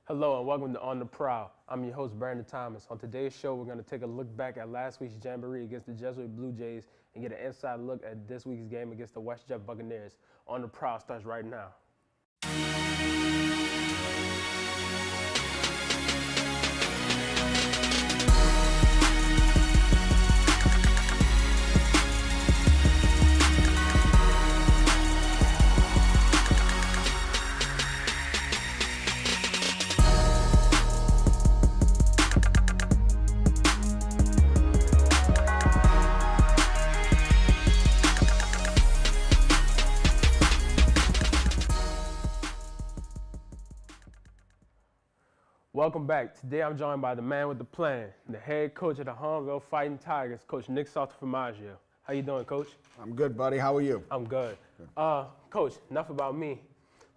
Hello and welcome to On the Prowl. I'm your host, Brandon Thomas. On today's show, we're going to take a look back at last week's Jamboree against the Jesuit Blue Jays and get an inside look at this week's game against the West Jet Buccaneers. On the Prowl starts right now. Welcome back. Today I'm joined by the man with the plan, the head coach of the Hahnville Fighting Tigers, Coach Nick Saltafromaggio. How you doing, Coach? I'm good, buddy. How are you? I'm good. Coach, enough about me.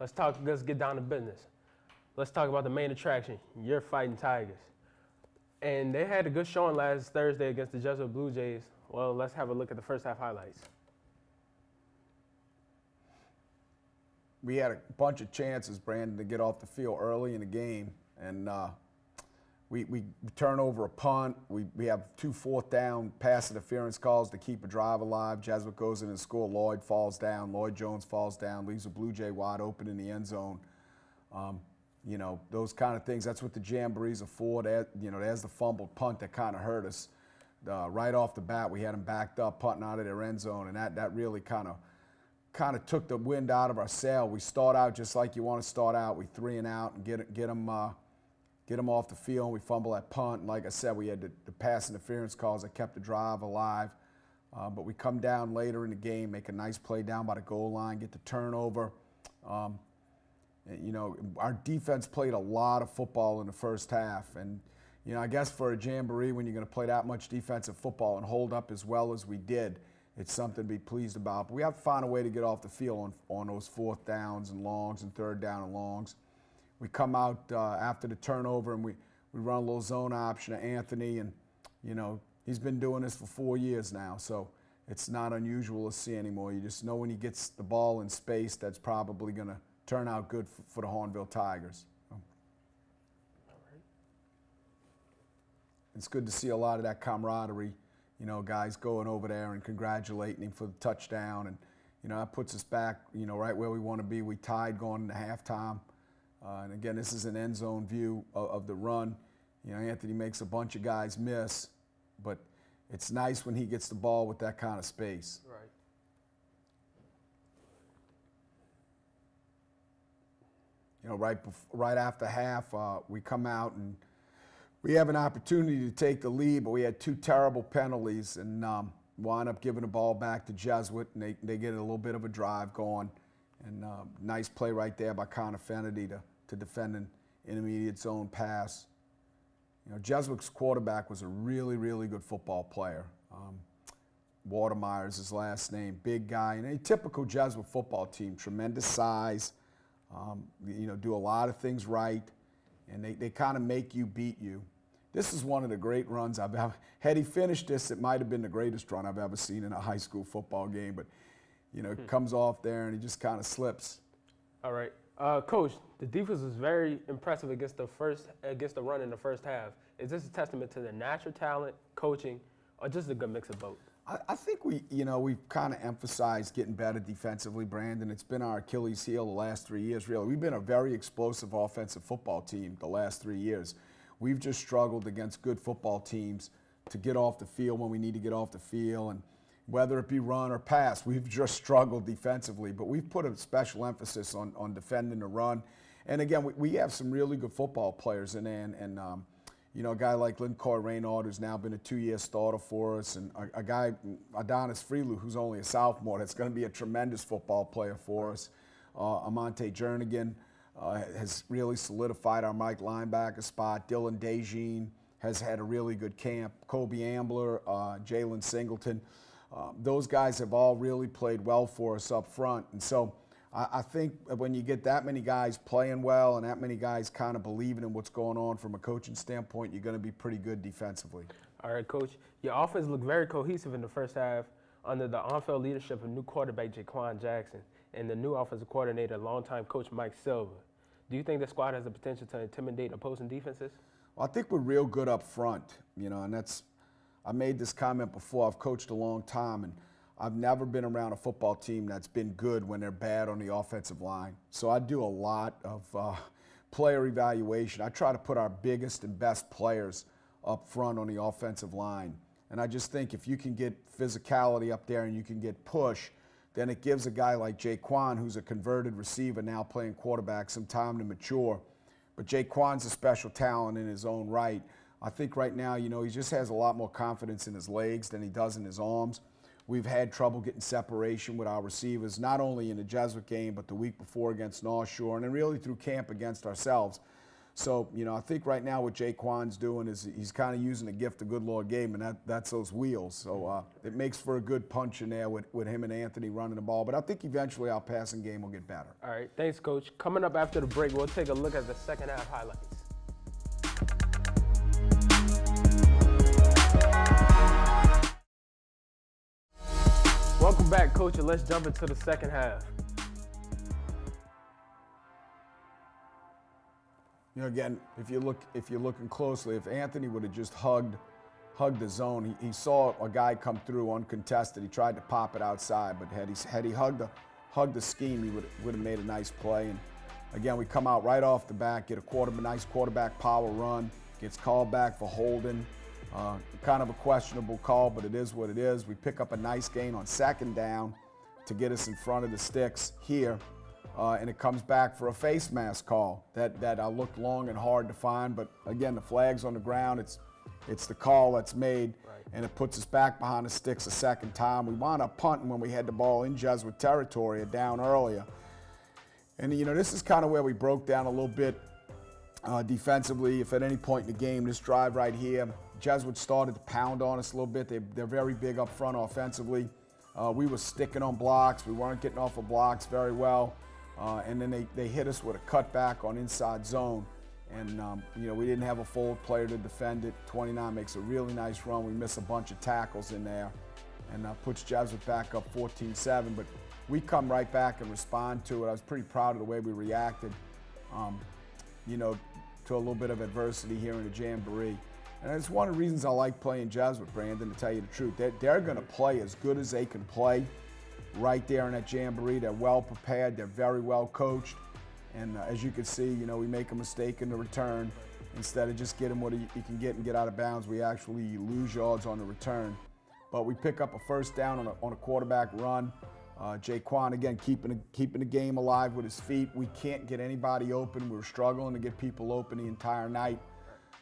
Let's get down to business. Let's talk about the main attraction, your Fighting Tigers. And they had a good showing last Thursday against the Jesuit Blue Jays. Well, let's have a look at the first half highlights. We had a bunch of chances, Brandon, to get off the field early in the game. And we turn over a punt. We have 2 fourth down pass interference calls to keep a drive alive. Jesuit goes in and scores. Lloyd falls down. Lloyd Jones falls down, leaves a Blue Jay wide open in the end zone. You know, those kind of things. That's what the Jamborees are for. There's the fumbled punt that kind of hurt us. Right off the bat, we had them backed up, punting out of their end zone, and that really kind of took the wind out of our sail. We start out just like you want to start out. We 3 and out and get them off the field. We fumble that punt. And like I said, we had the pass interference calls that kept the drive alive. But we come down later in the game, make a nice play down by the goal line, get the turnover. Our defense played a lot of football in the first half. And, I guess for a Jamboree, when you're going to play that much defensive football and hold up as well as we did, it's something to be pleased about. But we have to find a way to get off the field on those 4th downs and longs and 3rd down and longs. We come out after the turnover and we run a little zone option to Anthony, and he's been doing this for 4 years now, so it's not unusual to see anymore. You just know when he gets the ball in space, that's probably going to turn out good for the Hahnville Tigers. It's good to see a lot of that camaraderie, guys going over there and congratulating him for the touchdown, and that puts us back right where we want to be. We tied going into halftime. And again, this is an end zone view of the run. Anthony makes a bunch of guys miss, but it's nice when he gets the ball with that kind of space. Right. Right after half, we come out and we have an opportunity to take the lead, but we had 2 terrible penalties and wind up giving the ball back to Jesuit, and they get a little bit of a drive going. And nice play right there by Connor Fennedy to defend an intermediate zone pass. Jesuit's quarterback was a really, really good football player. Watermeyer is his last name, big guy. And a typical Jesuit football team, tremendous size, do a lot of things right, and they kind of make you beat you. This is one of the great runs I've ever. Had he finished this, it might have been the greatest run I've ever seen in a high school football game, but comes off there and he just kind of slips. All right. Coach, the defense was very impressive against the run in the first half. Is this a testament to the natural talent, coaching, or just a good mix of both? I think we've kind of emphasized getting better defensively, Brandon. It's been our Achilles heel the last 3 years, really. We've been a very explosive offensive football team the last 3 years. We've just struggled against good football teams to get off the field when we need to get off the field, and whether it be run or pass, we've just struggled defensively. But we've put a special emphasis on defending the run. And again, we have some really good football players in there. And a guy like Lincoy Reynard, who's now been a 2-year starter for us, and a guy, Adonis Freelu, who's only a sophomore, that's going to be a tremendous football player for us. Amante Jernigan has really solidified our Mike linebacker spot. Dylan Dejeen has had a really good camp. Kobe Ambler, Jalen Singleton. Those guys have all really played well for us up front. And so I think when you get that many guys playing well and that many guys kind of believing in what's going on from a coaching standpoint, you're going to be pretty good defensively. All right, Coach. Your offense looked very cohesive in the first half under the on-field leadership of new quarterback Jaquan Jackson and the new offensive coordinator, longtime coach Mike Silva. Do you think the squad has the potential to intimidate opposing defenses? Well, I think we're real good up front, and I made this comment before. I've coached a long time, and I've never been around a football team that's been good when they're bad on the offensive line. So I do a lot of player evaluation. I try to put our biggest and best players up front on the offensive line. And I just think if you can get physicality up there and you can get push, then it gives a guy like Jaquan, who's a converted receiver now playing quarterback, some time to mature. But Jaquan's a special talent in his own right. I think right now, he just has a lot more confidence in his legs than he does in his arms. We've had trouble getting separation with our receivers, not only in the Jesuit game, but the week before against North Shore, and then really through camp against ourselves. So, I think right now what Jaquan's doing is he's kind of using the gift the good Lord gave him, and that's those wheels. So it makes for a good punch in there with him and Anthony running the ball. But I think eventually our passing game will get better. All right, thanks, Coach. Coming up after the break, we'll take a look at the second half highlights. Welcome back, Coach, and let's jump into the second half. Again, if you're looking closely, if Anthony would have just hugged the zone, he saw a guy come through uncontested. He tried to pop it outside, but had he hugged the scheme, he would have made a nice play. And again, we come out right off the bat, get a nice quarterback power run, gets called back for holding. Kind of a questionable call, but it is what it is. We pick up a nice gain on second down to get us in front of the sticks here. And it comes back for a face mask call that I looked long and hard to find. But again, the flag's on the ground. It's the call that's made, right, and it puts us back behind the sticks a second time. We wound up punting when we had the ball in Jesuit territory, down earlier. And this is kind of where we broke down a little bit defensively. If at any point in the game, this drive right here, Jesuit started to pound on us a little bit. They're very big up front offensively. We were sticking on blocks. We weren't getting off of blocks very well. And then they hit us with a cutback on inside zone. And, we didn't have a forward player to defend it. 29 makes a really nice run. We miss a bunch of tackles in there and puts Jesuit back up 14-7. But we come right back and respond to it. I was pretty proud of the way we reacted, to a little bit of adversity here in the Jamboree. And it's one of the reasons I like playing Jesuit, Brandon, to tell you the truth. They're going to play as good as they can play right there in that Jamboree. They're well prepared. They're very well coached. And as you can see, we make a mistake in the return. Instead of just getting what you can get and get out of bounds, we actually lose yards on the return. But we pick up a first down on a quarterback run. Jaquan, again, keeping the game alive with his feet. We can't get anybody open. We were struggling to get people open the entire night.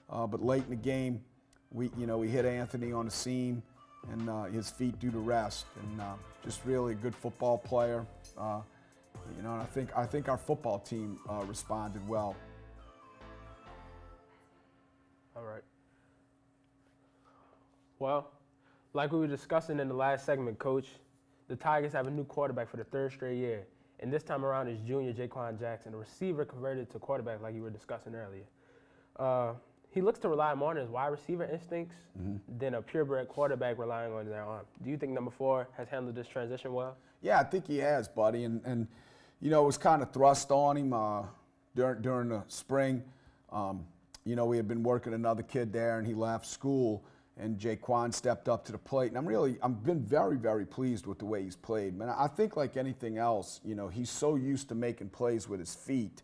But late in the game, we hit Anthony on the seam, and his feet do the rest. And just really a good football player. And I think our football team responded well. All right. Well, like we were discussing in the last segment, Coach, the Tigers have a new quarterback for the third straight year. And this time around is junior Jaquan Jackson, a receiver converted to quarterback like you were discussing earlier. He looks to rely more on his wide receiver instincts than a purebred quarterback relying on their arm. Do you think number 4 has handled this transition well? Yeah, I think he has, buddy. And it was kind of thrust on him during the spring. We had been working another kid there, and he left school, and Jaquan stepped up to the plate. And I've been very, very pleased with the way he's played. Man, I think like anything else, he's so used to making plays with his feet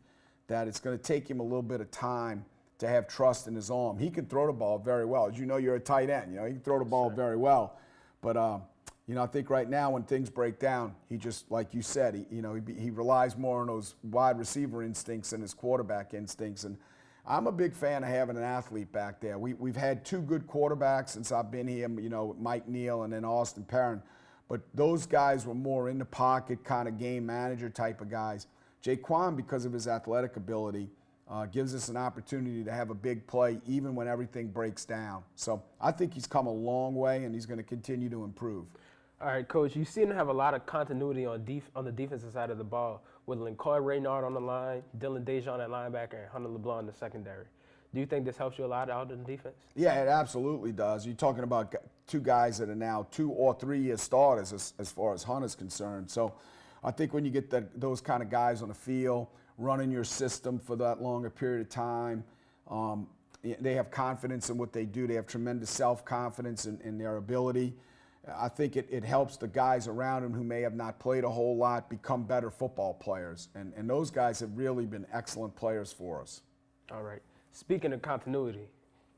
that it's going to take him a little bit of time to have trust in his arm. He can throw the ball very well. As you know, you're a tight end. He can throw the ball very well. But, I think right now when things break down, he just, like you said, he relies more on those wide receiver instincts and his quarterback instincts. And I'm a big fan of having an athlete back there. We've had 2 good quarterbacks since I've been here, Mike Neal and then Austin Perrin. But those guys were more in the pocket, kind of game manager type of guys. Jaquan, because of his athletic ability, gives us an opportunity to have a big play even when everything breaks down. So I think he's come a long way, and he's going to continue to improve. All right, Coach, you seem to have a lot of continuity on the defensive side of the ball with Lincoy Raynard on the line, Dylan Dejon at linebacker, and Hunter LeBlanc in the secondary. Do you think this helps you a lot out in the defense? Yeah, it absolutely does. You're talking about 2 guys that are now 2 or 3 year starters as far as Hunter's concerned. So I think when you get those kind of guys on the field, running your system for that longer period of time. They have confidence in what they do. They have tremendous self-confidence in their ability. I think it helps the guys around them who may have not played a whole lot become better football players. And those guys have really been excellent players for us. All right. Speaking of continuity,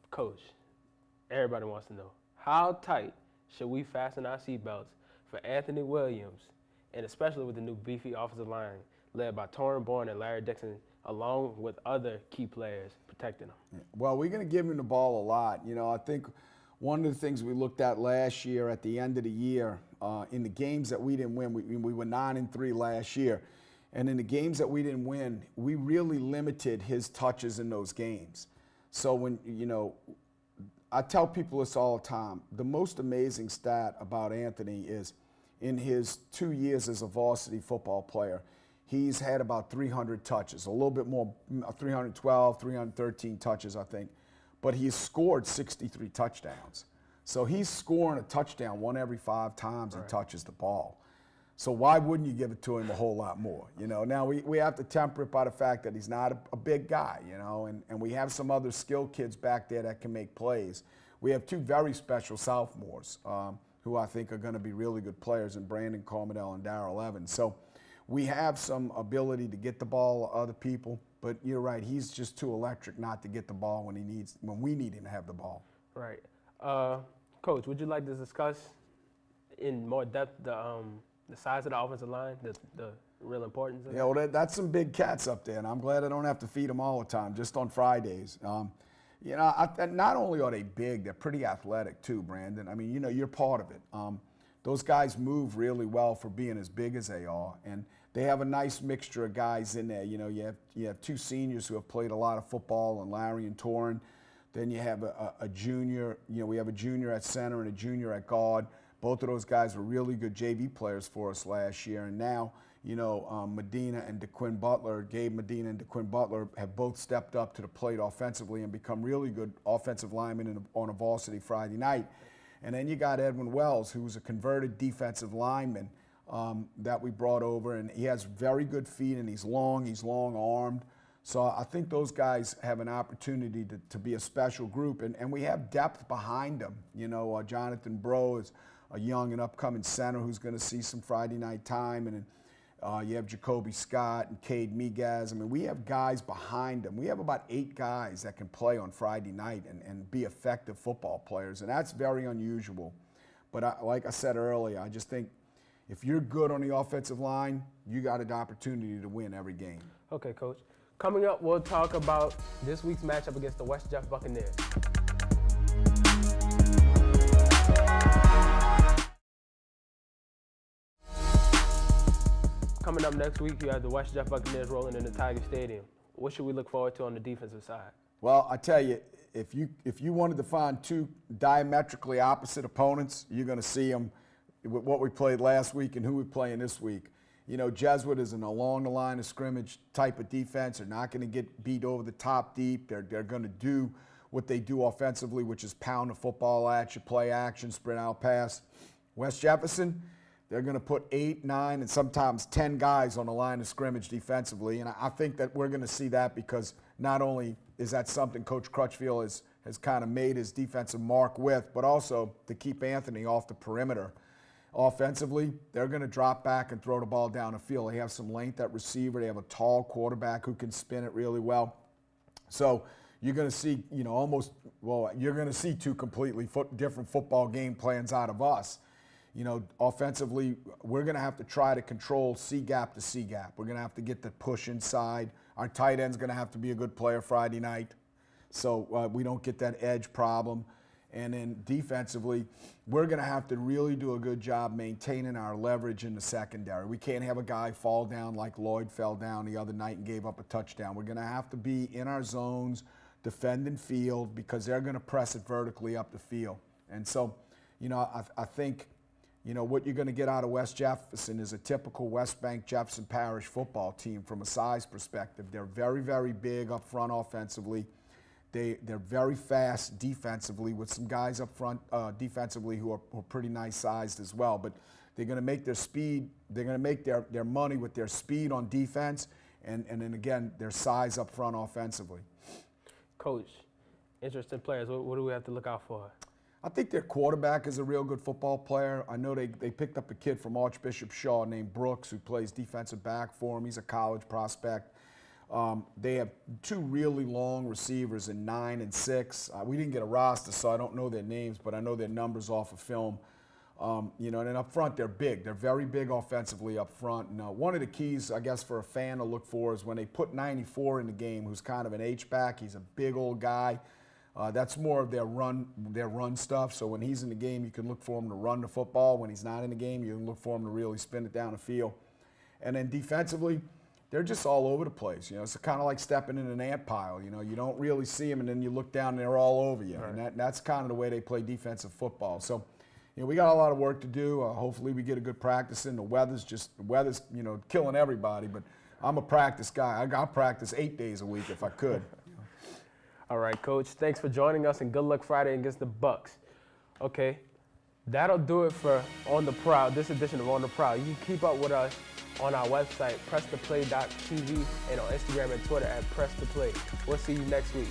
Coach, everybody wants to know, how tight should we fasten our seatbelts for Anthony Williams, and especially with the new beefy offensive line led by Torrin Bourne and Larry Dixon, along with other key players protecting them? Well, we're going to give him the ball a lot. You know, I think one of the things we looked at last year at the end of the year, in the games that we didn't win, we were 9-3 last year. And in the games that we didn't win, we really limited his touches in those games. So when, you know, I tell people this all the time, the most amazing stat about Anthony is in his 2 years as a varsity football player, he's had about 300 touches, a little bit more, 312, 313 touches, I think. But he's scored 63 touchdowns. So he's scoring a touchdown 1 every 5 times he touches the ball. So why wouldn't you give it to him a whole lot more? You know, now we have to temper it by the fact that he's not a big guy, you know, and we have some other skilled kids back there that can make plays. We have 2 very special sophomores who I think are going to be really good players in Brandon Carmidel and Darrell Evans. So we have some ability to get the ball to other people, but you're right, he's just too electric not to get the ball when we need him to have the ball. Right. Coach, would you like to discuss in more depth the size of the offensive line, the real importance of it? Yeah, well, that's some big cats up there, and I'm glad I don't have to feed them all the time, just on Fridays. You know, not only are they big, they're pretty athletic too, Brandon. I mean, you know, you're part of it. Those guys move really well for being as big as they are, and they have a nice mixture of guys in there. You know, you have 2 seniors who have played a lot of football, and Larry and Torrin. Then you have a junior. You know, we have a junior at center and a junior at guard. Both of those guys were really good JV players for us last year, and now, you know, Medina and DeQuinn Butler, Gabe Medina and DeQuinn Butler have both stepped up to the plate offensively and become really good offensive linemen on a varsity Friday night. And then you got Edwin Wells, who's a converted defensive lineman that we brought over, and he has very good feet, and he's long-armed. So I think those guys have an opportunity to be a special group, and we have depth behind them. You know, Jonathan Bro is a young and upcoming center who's going to see some Friday night time, and then you have Jacoby Scott and Cade Miguez. I mean, we have guys behind them. We have about 8 guys that can play on Friday night and be effective football players, and that's very unusual. But like I said earlier, I just think if you're good on the offensive line, you got an opportunity to win every game. Okay, Coach. Coming up, we'll talk about this week's matchup against the West Jeff Buccaneers. Coming up next week, you have the West Jeff Buccaneers rolling in the Tiger Stadium. What should we look forward to on the defensive side? Well, I tell you, if you wanted to find 2 diametrically opposite opponents, you're going to see them with what we played last week and who we're playing this week. You know, Jesuit is an along the line of scrimmage type of defense. They're not going to get beat over the top deep. They're going to do what they do offensively, which is pound the football at you, play action, sprint out pass. West Jefferson, they're going to put 8, 9, and sometimes 10 guys on the line of scrimmage defensively. And I think that we're going to see that because not only is that something Coach Crutchfield has kind of made his defensive mark with, but also to keep Anthony off the perimeter. Offensively, they're going to drop back and throw the ball down the field. They have some length at receiver. They have a tall quarterback who can spin it really well. So you're going to see, you know, you're going to see 2 completely different football game plans out of us. You know, offensively, we're going to have to try to control C-gap to C-gap. We're going to have to get the push inside. Our tight end's going to have to be a good player Friday night so we don't get that edge problem. And then defensively, we're going to have to really do a good job maintaining our leverage in the secondary. We can't have a guy fall down like Lloyd fell down the other night and gave up a touchdown. We're going to have to be in our zones, defending field, because they're going to press it vertically up the field. And so, you know, I think, you know, what you're going to get out of West Jefferson is a typical West Bank Jefferson Parish football team from a size perspective. They're very, very big up front offensively. They're very fast defensively with some guys up front defensively who are pretty nice sized as well. But they're going to make their speed, they're going to make their money with their speed on defense, and then again, their size up front offensively. Coach, interesting players. What do we have to look out for? I think their quarterback is a real good football player. I know they picked up a kid from Archbishop Shaw named Brooks who plays defensive back for him. He's a college prospect. They have two really long receivers in 9 and 6. We didn't get a roster, so I don't know their names, but I know their numbers off of film. You know, and then up front, they're big. They're very big offensively up front. And one of the keys, I guess, for a fan to look for is when they put 94 in the game, who's kind of an H-back. He's a big old guy. That's more of their run stuff. So when he's in the game, you can look for him to run the football. When he's not in the game, you can look for him to really spin it down the field. And then defensively, they're just all over the place. You know, it's kind of like stepping in an ant pile. You know, you don't really see them, and then you look down, and they're all over you. Right. And that's kind of the way they play defensive football. So, you know, we got a lot of work to do. Hopefully, we get a good practice in. The weather's you know, killing everybody. But I'm a practice guy. I practice 8 days a week if I could. All right, Coach. Thanks for joining us, and good luck Friday against the Bucks. Okay, that'll do it for On the Prowl, this edition of On the Prowl. You can keep up with us on our website, presstoplay.tv, and on Instagram and Twitter at presstoplay. We'll see you next week.